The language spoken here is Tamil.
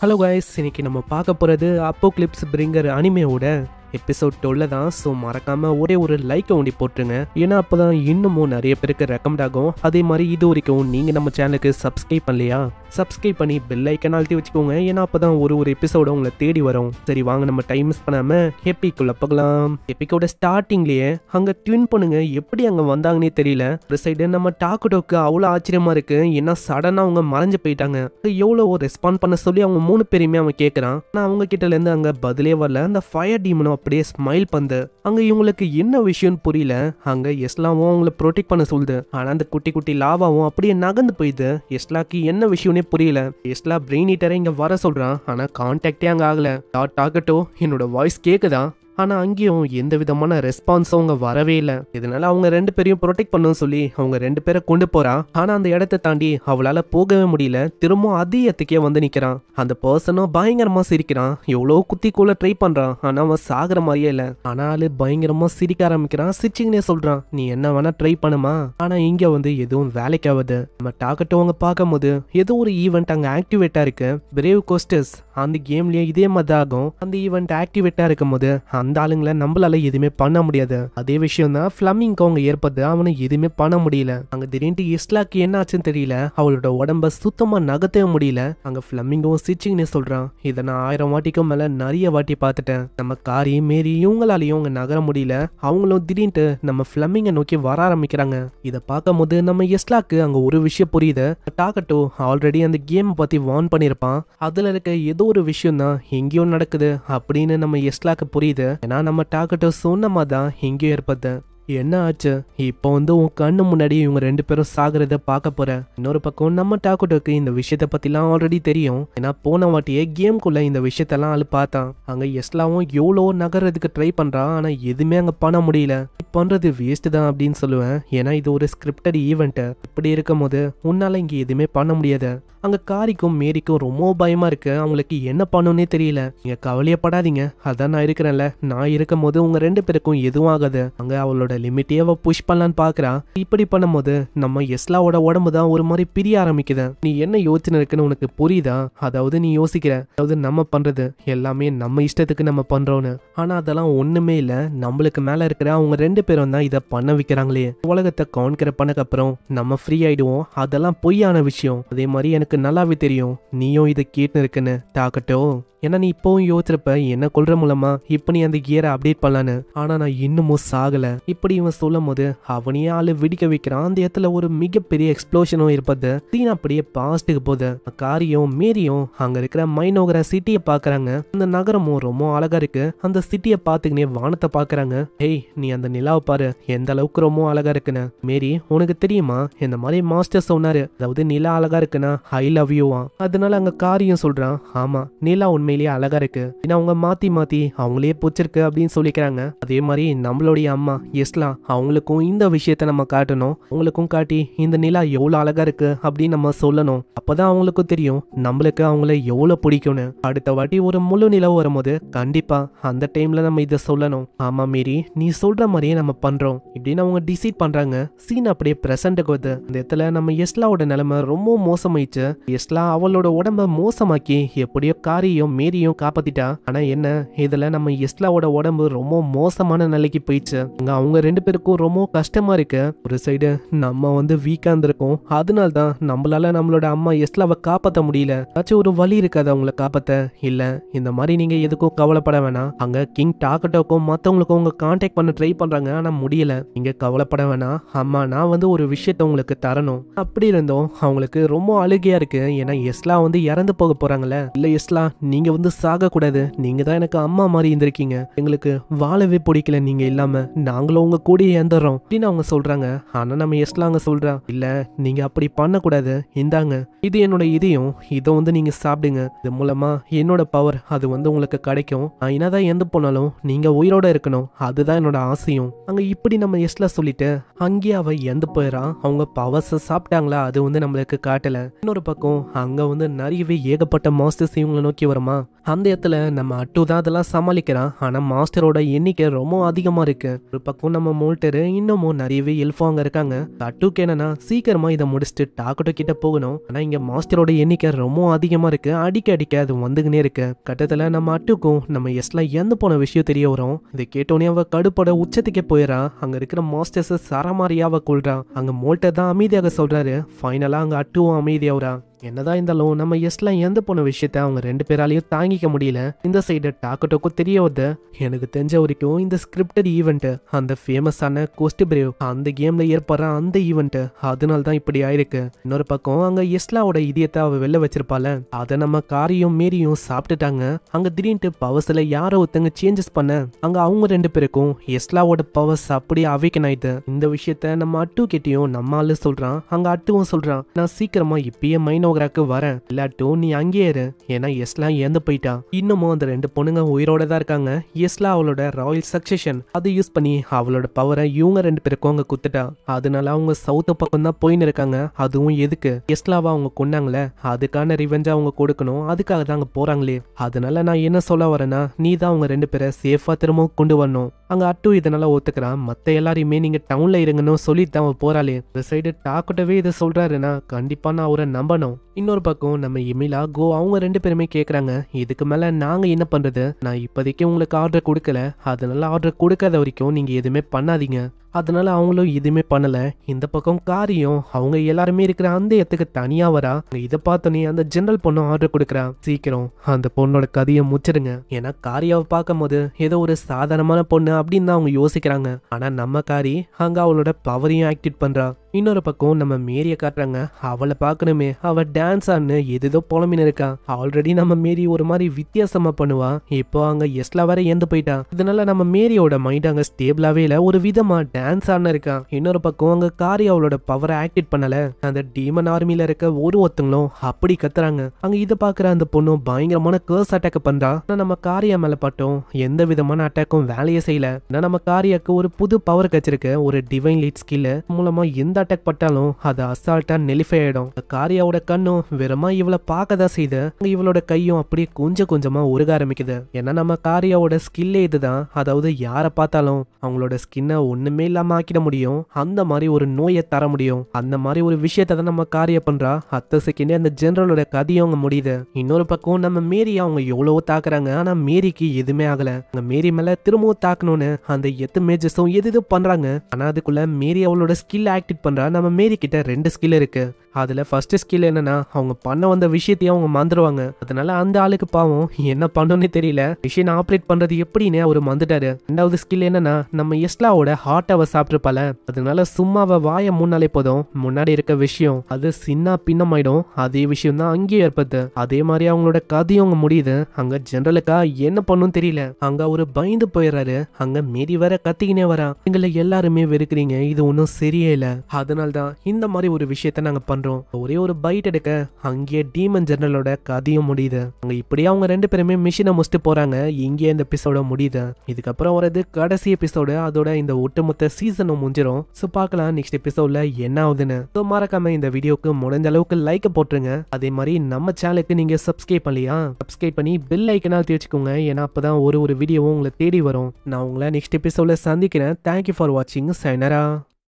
ஹலோ கைஸ், இன்னைக்கு நம்ம பார்க்க போகிறது அப்போக்லிப்ஸ் பிரிங்கர் அனிமேவோட எபிசோட் 12 தான். ஸோ மறக்காமல் ஒரே ஒரு லைக்கை ஒண்டி போட்டுருங்க. ஏன்னா அப்போ தான் இன்னமும் நிறைய பேருக்கு ரெக்கமெண்ட் ஆகும். அதே மாதிரி இது வரைக்கும் நீங்கள் நம்ம சேனலுக்கு சப்ஸ்கிரைப் பண்ணலையா, சப்ஸ்கிரைப் பண்ணி பெல் ஐக்கன் அழுத்தி வச்சுக்கோங்க. ஏன்னா அப்போ தான் ஒரு எபிசோட உங்களை தேடி வரும். சரி வாங்க, நம்ம டைம் மிஸ் பண்ணாமல் எப்பிக்குள்ளே போகலாம். எப்பிக்கோட ஸ்டார்டிங்லேயே அங்கே ட்வின் பண்ணுங்க எப்படி அங்கே வந்தாங்கன்னே தெரியல. ஒரு சைடு நம்ம டாக்குடோக்கு அவ்வளோ ஆச்சரியமாக இருக்குது. ஏன்னா சடனாக அவங்க மறைஞ்சு போயிட்டாங்க. எவ்வளோ ரெஸ்பாண்ட் பண்ண சொல்லி அவங்க 3 பேரையுமே அவன் கேட்குறான். ஆனால் அவங்க கிட்டலேருந்து அங்கே பதிலே வரல. அந்த ஃபயர் டீமனும் அப்படியே ஸ்மைல் பண்ணு. அங்க இவங்களுக்கு என்ன விஷயம்னு புரியல. அங்க எஸ்லாவும் அவங்களை ப்ரொடெக்ட் பண்ண சொல்லுது. ஆனா அந்த குட்டி குட்டி லாவாவும் அப்படியே நகர்ந்து போயிடுது. எஸ்லாக்கு என்ன விஷயம்னே புரியல. எஸ்லா பிரெயின் ஈட்டரை இங்க வர சொல்றான். ஆனா கான்டாக்டே அங்க ஆகல. டாக்கட்டோ என்னோட வாய்ஸ் கேக்குதா, ஆனா அங்கேயும் எந்த விதமான ரெஸ்பான்ஸும் அவங்க வரவே இல்லை. இதனால அவங்க 2 பேரையும் ப்ரொடெக்ட் பண்ணணும் சொல்லி அவங்க 2 பேரை கொண்டு போறா. ஆனா அந்த இடத்த தாண்டி அவளால போகவே முடியல. திரும்ப அதே இடத்துக்கே வந்து நிக்கிறான். அந்த பர்சனும் பயங்கரமா சிரிக்கிறான். எவ்வளவு குத்திக்குள்ள ட்ரை பண்றான். ஆனா அவன் சாகுற மாதிரியே இல்ல. ஆனாலும் பயங்கரமா சிரிக்க ஆரம்பிக்கிறான். சிரிச்சிங்கன்னே சொல்றான், நீ என்ன வேணா ட்ரை பண்ணுமா, ஆனா இங்க வந்து எதுவும் வேலைக்கு ஆகுது. நம்ம டாக்கட்டோ அவங்க பார்க்கும் போது ஏதோ ஒரு ஈவெண்ட் அங்க ஆக்டிவேட்டா இருக்கு. பிரேவ் கோஸ்டர்ஸ் அந்த கேம்லயே இதே மாதிரி ஆகும். அந்த ஈவெண்ட் ஆக்டிவேட்டா இருக்கும் போது அந்த ஆளுங்களை நம்மளால எதுவுமே பண்ண முடியாது. அதே விஷயம் தான் ஃபிளமிங்க்கு அவங்க ஏற்பது. அவனை எதுவுமே பண்ண முடியல. அங்க திடீர்னு எஸ்லாக்கு என்ன ஆச்சுன்னு தெரியல. அவளோட உடம்ப சுத்தமா நகர்த்தவே முடியல. அங்க ஃபிளமிங்கும் சிச்சிங்னே சொல்றான், இதை நான் 1000 வாட்டிக்கும் மேல நிறைய வாட்டி பார்த்துட்டேன். நம்ம காரி மேரி இவங்களாலையும் அவங்க நகர முடியல. அவங்களும் திடீர்னு நம்ம ஃபிளமிங்கை நோக்கி வர ஆரம்பிக்கிறாங்க. இதை பார்க்கும் போது நம்ம எஸ்லாக்கு அங்க ஒரு விஷயம் புரியுது. டாக்கட்டோ ஆல்ரெடி அந்த கேம் பத்தி வார்ன் பண்ணிருப்பான். அதுல இருக்க ஏதோ ஒரு விஷயம் தான் எங்கேயோ நடக்குது அப்படின்னு நம்ம எஸ்லாக்கு புரியுது. ஏன்னா நம்ம டாக்கட்டோ சொன்ன மாதிரி தான் எங்கேயோ ஏற்பது. என்ன ஆச்சு, இப்போ வந்து உன் கண்ணு முன்னாடி இவங்க 2 பேரும் சாகுறத பார்க்க போற. இன்னொரு பக்கம் நம்ம டாக்கட்டோக்கு இந்த விஷயத்த பத்திலாம் ஆல்ரெடி தெரியும். ஏன்னா போன வாட்டியே கேம்குள்ள இந்த விஷயத்தெல்லாம் ஆளு பார்த்தான். அங்க எஸ்லாவும் எவ்வளோ நகர்றதுக்கு ட்ரை பண்றான். ஆனா எதுவுமே அங்க பண்ண முடியல. பண்றது வேஸ்ட் தான் அப்படின்னு சொல்லுவேன். ஏன்னா இது ஒரு ஸ்கிரிப்டட் ஈவெண்ட். இப்படி இருக்கும் போது உன்னால இங்க எதுவுமே பண்ண முடியாது. அங்க காரிக்கும் மேரிக்கும் ரொம்ப பயமா இருக்கு. அவங்களுக்கு என்ன பண்ணணும்னே தெரியல. நீங்க கவலையப்படாதீங்க, அதான் நான் இருக்கிறேன்ல. நான் இருக்கும் போது உங்க 2 பேருக்கும் எதுவும் ஆகாது. அங்க அவளோட லிமிட்டே அவ புஷ் பண்ணலான்னு பாக்குறா. இப்படி பண்ணும் போது நம்ம எஸ்லாவோட உடம்பு தான் ஒரு மாதிரி பிரிய ஆரம்பிக்குது. நீ என்ன யோசனை இருக்குன்னு உனக்கு புரியுதா? அதாவது நீ யோசிக்கிற, அதாவது நம்ம பண்றது எல்லாமே நம்ம இஷ்டத்துக்கு நம்ம பண்றோம்னு. ஆனா அதெல்லாம் ஒண்ணுமே இல்ல. நம்மளுக்கு மேல இருக்கிற அவங்க 2 பேரும் தான் இதை பண்ண வைக்கிறாங்களே. உலகத்தை கான்கிற பண்ணக்கு அப்புறம் நம்ம ஃப்ரீ ஆயிடுவோம். அதெல்லாம் பொய்யான விஷயம். அதே மாதிரி எனக்கு நல்லாவே தெரியும் நீயும் இதை கேட்டு இருக்குன்னு டாக்கட்டோ. ஏன்னா நீ இப்பவும் யோசிச்சிருப்ப என்ன கொல்ற மூலமா இப்ப நீ அந்த கியரை அப்டேட் பண்ணலான்னு. ஆனா நான் இன்னமும் சாகல. இப்படி இவன் சொல்லும் போது அவனையே ஆளு வெடிக்க வைக்கிறான். அந்த இடத்துல ஒரு மிகப்பெரிய எக்ஸ்ப்ளோஷனும் இருப்பது. சீன் அப்படியே பாஸ்ட்டுக்கு போகுது. காரியும் மேரியும் அங்க இருக்கிற மைனோகர சிட்டியை பாக்குறாங்க. அந்த நகரமும் ரொம்ப அழகா இருக்கு. அந்த சிட்டியை பாத்துக்கினே வானத்தை பாக்குறாங்க. ஏய், நீ அந்த நிலாவை பாரு, எந்த அளவுக்கு ரொம்ப அழகா இருக்குன்னு. மேரி, உனக்கு தெரியுமா இந்த மாதிரி மாஸ்டர் சொன்னாரு, அதாவது நிலா அழகா இருக்குன்னா ஐ லவ் யூவா. அதனால அங்க காரியம் சொல்றான், ஆமா நிலா உண்மையிலேயே அழகா இருக்கு. ஏன்னா அவங்க மாத்தி மாத்தி அவங்களே பிடிச்சிருக்கு அப்படின்னு சொல்லிக்கிறாங்க. அதே மாதிரி நம்மளுடைய அம்மா எஸ்லா அவங்களுக்கும் இந்த விஷயத்த நம்ம காட்டணும். அவங்களுக்கும் காட்டி இந்த நிலா எவ்வளவு அழகா இருக்கு அப்படின்னு நம்ம சொல்லணும். அப்பதான் அவங்களுக்கும் தெரியும் நம்மளுக்கு அவங்கள எவ்வளவு பிடிக்கும்னு. அடுத்த வாட்டி ஒரு முழு நிலவு வரும்போது கண்டிப்பா அந்த டைம்ல நம்ம இதை சொல்லணும். ஆமா மேரி, நீ சொல்ற மாதிரியே நம்ம பண்றோம் இப்படின்னு அவங்க டிசைட் பண்றாங்க. சீன் அப்படியே பிரசன்ட்டுக்கு வருது. அந்த இடத்துல நம்ம எஸ்லாவோட நிலைமை ரொம்ப மோசமாயிடுச்சு. எஸ்லா அவளோட உடம்ப மோசமாக்கி எப்படியோ காரியும் மேரியும் காப்பாத்திட்டா. ஆனா என்ன, இதுல நம்ம எஸ்லாவோட உடம்பு ரொம்ப மோசமான நிலைக்கு போயிடுச்சு. அவங்க 2 பேருக்கும் ரொம்ப கஷ்டமா இருக்கு. ஒரு சைடு நம்ம வந்து வீக்கா இருந்திருக்கோம். அதனால தான் நம்மளால நம்மளோட அம்மா எஸ்லாவை காப்பாற்ற முடியல. ஏதாச்சும் ஒரு வழி இருக்காது அவங்கள காப்பாத்த. இல்ல இந்த மாதிரி நீங்க எதுக்கும் கவலைப்பட வேணாம். அங்க கிங் டாக்கட்டோக்கும் மத்தவங்களுக்கும் உங்க கான்டாக்ட் பண்ண ட்ரை பண்றாங்க. ஆனா முடியல. நீங்க கவலைப்பட வேணாம். அம்மா நான் வந்து ஒரு விஷயத்த உங்களுக்கு தரணும். அப்படி இருந்தோம் அவங்களுக்கு ரொம்ப அழுகையா இருக்கு. ஏன்னா எஸ்லா வந்து இறந்து போக போறாங்கல்ல. இல்ல எஸ்லா, நீங்க வந்து சாக கூடாது. நீங்க தான் எனக்கு அம்மா மாதிரி இருந்திருக்கீங்க. எங்களுக்கு வாழவே பிடிக்கல நீங்க இல்லாம. நாங்களும் உங்க கூடயே இறந்துறோம் அப்படின்னு அவங்க சொல்றாங்க. ஆனா நம்ம எஸ்லா அங்க சொல்றா, இல்ல நீங்க அப்படி பண்ணக்கூடாது. இந்தாங்க, இது என்னோட இதயம். இதை வந்து நீங்க சாப்பிடுங்க. இது மூலமா என்னோட பவர் அது வந்து உங்களுக்கு கிடைக்கும். நான் என்னதான் எந்த போனாலும் நீங்க உயிரோட இருக்கணும். அதுதான் என்னோட ஆசையும். அங்க இப்படி நம்ம எஸ்லா சொல்லிட்டு அங்கேயே அவ எந்த போயிடறான். அவங்க பவர்ஸ் சாப்பிட்டாங்களா அது வந்து நம்மளுக்கு காட்டல. இன்னொரு பக்கம் அங்க வந்து நிறையவே ஏகப்பட்ட மாஸ்டர்ஸ் இவங்களை நோக்கி வருமா. அந்த இடத்துல நம்ம அட்டு தான் அதெல்லாம் சமாளிக்கிறான். ஆனா மாஸ்டரோட எண்ணிக்கை ரொம்ப அதிகமா இருக்கு. ஒரு பக்கம் நம்ம மோல்டரு இன்னமும் நிறையவே எல்ஃபோ அங்க இருக்காங்க. அட்டுக்கு என்னன்னா சீக்கிரமா இதை முடிச்சுட்டு டாக்கட்டோ கிட்ட போகணும். ஆனா இங்க மாஸ்டரோட எண்ணிக்கை ரொம்ப அதிகமா இருக்கு. அடிக்க அது வந்துகினே இருக்கு. கட்டத்துல நம்ம அட்டுக்கும் நம்ம எஸ்லாம் இறந்து போன விஷயம் தெரிய வரும். இதை கேட்டோன்னே அவ கடுப்போட உச்சத்துக்கே போயிடறான். அங்க இருக்கிற மாஸ்டர்ஸ் சரமாரியா அவ கொள்றான். அங்க மோல்டர் தான் அமைதியாக சொல்றாரு. ஃபைனலா அங்க அட்டுவும் அமைதியாவரா. என்னதான் இருந்தாலும் நம்ம எஸ்லாம் இறந்து போன விஷயத்த அவங்க ரெண்டு பேராலையும் தாங்கிக்க முடியல. இந்த சைடு டாக்கட்டோக்கும் தெரிய வருது. எனக்கு தெரிஞ்ச வரைக்கும் இந்த ஸ்கிரிப்டட் ஈவெண்ட், அந்த ஃபேமஸான கோஸ்ட் பிரேவ் அந்த கேம்ல ஏற்படுற அந்த ஈவெண்ட், அதனால தான் இப்படி ஆயிருக்கு. இன்னொரு பக்கம் அங்க எஸ்லாவோட இதயத்தை அவ வெளில வச்சிருப்பால, அதை நம்ம காரியும் மேரியும் சாப்பிட்டுட்டாங்க. அங்க திடீர்னு பவர்ஸ்ல யாரோ ஒருத்தங்க சேஞ்சஸ் பண்ண அங்க அவங்க ரெண்டு பேருக்கும் எஸ்லாவோட பவர்ஸ் அப்படியே அவேக்கன் ஆயிடுது. இந்த விஷயத்த நம்ம அட்டு கிட்டயும் நம்ம ஆளு சொல்றான். அங்க அட்டுவும் சொல்றான், நான் சீக்கிரமா இப்பயே மைனோகிராக்கு வரேன், இல்லாட்டும் நீ அங்கேயே இரு, ஏன்னா எஸ்லாம் இறந்து போயிட்டா. இன்னமும் அந்த ரெண்டு பொண்ணுங்க உயிரோட தான் இருக்காங்க. எஸ்லா அவளோட ராயல் சக்சஷன் அதை யூஸ் பண்ணி அவளோட பவரை இவங்க ரெண்டு பேருக்கும் அங்க குத்துட்டா. அதனால அவங்க சவுத் பக்கம் தான் போயின்னு இருக்காங்க. அதுவும் எதுக்கு, எஸ்லாவா அவங்க கொன்னாங்களே அதுக்கான ரிவெஞ்சா அவங்க கொடுக்கணும். அதுக்காக தான் அங்க போறாங்களே. அதனால நான் என்ன சொல்ல வரேன்னா, நீ தான் அவங்க ரெண்டு பேரை சேஃபா திரும்பவும் கொண்டு வரணும். அங்க அட்டு இதனால ஒத்துக்கிறான். மத்த எல்லாரையுமே நீங்க டவுன்ல இருங்கன்னு சொல்லிட்டு தான் அவன் போறாளே. ஒரு சைடு டாக்கட்டவே இதை சொல்றாருன்னா கண்டிப்பா நான் அவரை நம்பணும். இன்னொரு பக்கம் நம்ம எமிலா கோ அவங்க ரெண்டு பேருமே கேக்குறாங்க, இதுக்கு மேல நாங்க என்ன பண்றது, நான் இப்போதைக்கு உங்களுக்கு ஆர்டர் கொடுக்கல, அதனால ஆர்டர் கொடுக்காத வரைக்கும் நீங்க எதுவுமே பண்ணாதீங்க. அதனால அவங்களும் எதுவுமே பண்ணல. இந்த பக்கம் காரியம் அவங்க எல்லாருமே இருக்கிற அந்த இடத்துக்கு தனியா வரா. இதை பார்த்தோன்னே அந்த ஜெனரல் பொண்ணும் ஆர்டர் கொடுக்குறா, சீக்கிரம் அந்த பொண்ணோட கதையை முச்சிடுங்க. ஏன்னா காரியாவை பார்க்கும் போது ஏதோ ஒரு சாதாரணமான பொண்ணு அப்படின்னு தான் அவங்க யோசிக்கிறாங்க. ஆனா நம்ம காரி அங்க அவளோட பவரையும் ஆக்டிவேட் பண்றா. இன்னொரு பக்கம் நம்ம மேரிய காட்டுறாங்க. அவளை பார்க்கணுமே, அவ டான்ஸ் ஆன்னு எதோ புலமின்னு இருக்கா. ஆல்ரெடி நம்ம மேரி ஒரு மாதிரி வித்தியாசமா பண்ணுவா. இப்போ அங்க எஸ்லா வேற இறந்து போயிட்டா. இதனால நம்ம மேரியோட மைண்ட் அங்க ஸ்டேபிளாவே இல்ல, ஒரு விதமா டான்ஸ் ஆன்னு இருக்கா. இன்னொரு பக்கம் அங்க காரி அவளோட பவரை ஆக்டிவேட் பண்ணல. அந்த டீமன் ஆர்மில இருக்க ஒருத்தங்களும் அப்படி கத்துறாங்க. அங்க இதை பாக்குற அந்த பொண்ணும் பயங்கரமான கர்ஸ் அட்டாக் பண்றா. நம்ம காரியா மேல பட்டோம் எந்த விதமான அட்டாக்கும் வேலையே செய்யல. நம்ம காரியாக்கு ஒரு புது பவர் கிடைச்சிருக்கு, ஒரு டிவைன் லீட் ஸ்கில் மூலமா எந்த அட்டாக் பட்டாலும் அது அசால்ட்டா நெலிஃபை ஆயிடும். காரியாவோட கண்ணும் வெறுமா இவளை பார்க்கதான் செய்து இவளோட கையும் அப்படியே கொஞ்சம் கொஞ்சமா உருக ஆரம்பிக்குது. ஏன்னா நம்ம காரியாவோட ஸ்கில்லே இதுதான். அதாவது யாரை பார்த்தாலும் அவங்களோட ஸ்கின்னை ஒண்ணுமே இல்லாம ஆக்கிட முடியும். அந்த மாதிரி ஒரு நோயை தர முடியும். அந்த மாதிரி ஒரு விஷயத்தை தான் நம்ம காரியா பண்றா. அத்த செகண்டே அந்த ஜெனரலோட கதையும் அவங்க முடியுது. இன்னொரு பக்கம் நம்ம மேரியா அவங்க எவ்வளவோ தாக்குறாங்க. ஆனா மேரிக்கு எதுவுமே ஆகல. மேரி மேல திரும்பவும் தாக்கணும்னு அந்த எத்து மேஜஸும் எது பண்றாங்க. ஆனா அதுக்குள்ள மேரி அவளோட ஸ்கில் ஆக்டிவேட் பண்றா. நம்ம மேரி கிட்ட 2 ஸ்கில் இருக்கு. அதுல ஃபர்ஸ்ட் ஸ்கில் என்னன்னா, அவங்க பண்ண வந்த விஷயத்தையும் அவங்க மறந்துடுவாங்க. அதனால அந்த ஆளுக்கு பாவம் என்ன பண்ணணும்னு தெரியல, மிஷின் ஆப்ரேட் பண்றது எப்படின்னு அவர் மறந்துட்டாரு. ரெண்டாவது ஸ்கில் என்னன்னா, நம்ம எஸ்லாவோட ஹார்ட் அவ சாப்பிட்டுருப்பால, அதனால சும்மா அவ வாய முன்னாலே போதும் முன்னாடி இருக்க விஷயம் அது சின்ன பின்னமாயிடும். அதே விஷயம் தான் அங்கேயே ஏற்படுது. அதே மாதிரி அவங்களோட கதையும் அங்க முடியுது. அங்க ஜெனரலுக்கா என்ன பண்ணும் தெரியல. அங்க அவரு பயந்து போயிடுறாரு. அங்க மேரி வேற கத்திக்கினே வரா, எங்களை எல்லாருமே வெறுக்கிறீங்க, இது ஒன்னும் சரியே இல்ல, அதனால்தான் இந்த மாதிரி ஒரு விஷயத்த நாங்க பண்றோம். ஒரே ஒரு பைட் எடுக்க அங்கேயே டீமன் ஜெனரலோட கதையும் முடியுது. அங்க இப்படியே அவங்க ரெண்டு பேருமே மிஷினை முடிச்சுட்டு போறாங்க. இங்கே இந்த எபிசோட முடியுது. இதுக்கப்புறம் வரது கடைசி எபிசோடு. அதோட இந்த ஒட்டுமொத்த சீசனும் முடிஞ்சிடும். ஸோ பார்க்கலாம் நெக்ஸ்ட் எபிசோட்ல என்ன ஆகுதுன்னு. ஸோ மறக்காம இந்த வீடியோக்கு முடிஞ்ச அளவுக்கு லைக் போட்டுருங்க. அதே மாதிரி நம்ம சேனலுக்கு நீங்க சப்ஸ்கிரைப் பண்ணலையா, சப்ஸ்கிரைப் பண்ணி பெல் ஐக்கனால் தேய்ச்சிக்கோங்க. ஏன்னா அப்பதான் ஒரு வீடியோவும் உங்களை தேடி வரும். நான் உங்களை நெக்ஸ்ட் எபிசோட்ல சந்திக்கிறேன். தேங்க்யூ ஃபார் வாட்சிங். சைனரா.